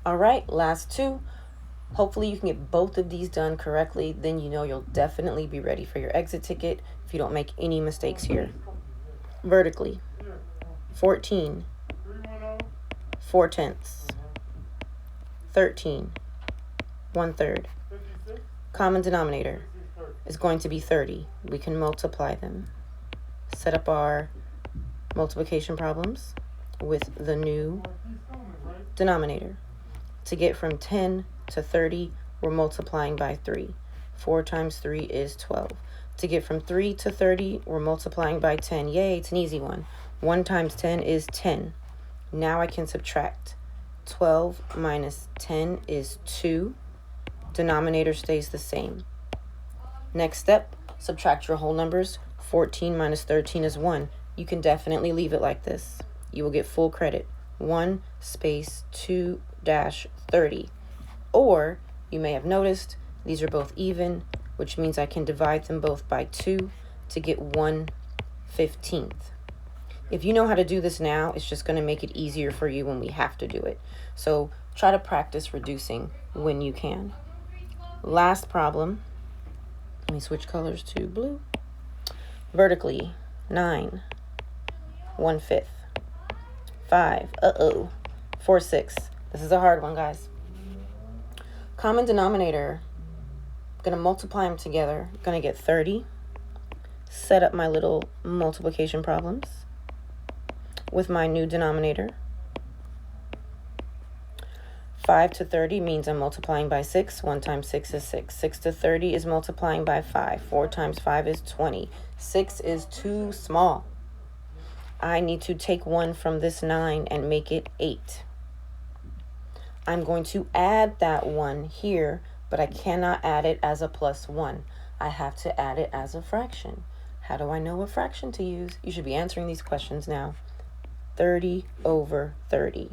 All right, last two. Hopefully you can get both of these done correctly. Then you know you'll definitely be ready for your exit ticket if you don't make any mistakes here. Vertically, 14, 4/10, 13, 1/3. Common denominator is going to be 30. We can multiply them. Set up our multiplication problems with the new denominator. To get from 10 to 30, we're multiplying by 3. 4 times 3 is 12. To get from 3 to 30, we're multiplying by 10. Yay, it's an easy one. 1 times 10 is 10. Now I can subtract. 12 minus 10 is 2. Denominator stays the same. Next step, subtract your whole numbers. 14 minus 13 is 1. You can definitely leave it like this. You will get full credit. 1 space 2 dash 30. Or you may have noticed these are both even, which means I can divide them both by 2 to get 1/15. If you know how to do this now, it's just going to make it easier for you when we have to do it. So try to practice reducing when you can. Last problem. Let me switch colors to blue. Vertically, 9, 1/5, 5, 4/6. This is a hard one, guys. Common denominator, gonna multiply them together, gonna get 30. Set up my little multiplication problems with my new denominator. 5 to 30 means I'm multiplying by 6. 1 times 6 is 6. 6 to 30 is multiplying by 5. 4 times 5 is 20. 6 is too small. I need to take 1 from this 9 and make it 8. I'm going to add that 1 here, but I cannot add it as a +1. I have to add it as a fraction. How do I know what fraction to use? You should be answering these questions now. 30 over 30.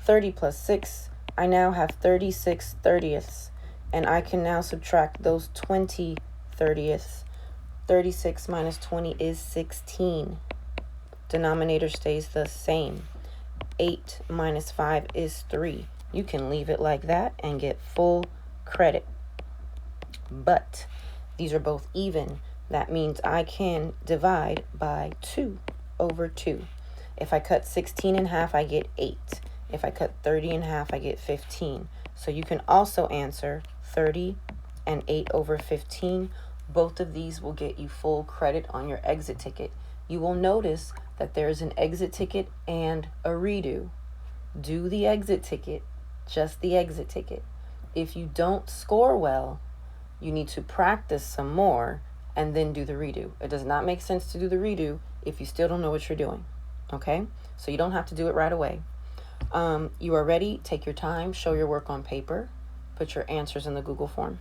30 plus 6, I now have 36 30ths, and I can now subtract those 20 30ths. 36 minus 20 is 16. Denominator stays the same. 8 minus 5 is 3. You can leave it like that and get full credit. But these are both even. That means I can divide by 2 over 2. If I cut 16 in half, I get 8. If I cut 30 in half, I get 15. So you can also answer 30 and 8 over 15. Both of these will get you full credit on your exit ticket. You will notice that there's an exit ticket and a redo. Do the exit ticket, just the exit ticket. If you don't score well, you need to practice some more and then do the redo. It does not make sense to do the redo if you still don't know what you're doing, okay? So you don't have to do it right away. You are ready, take your time, show your work on paper, put your answers in the Google form.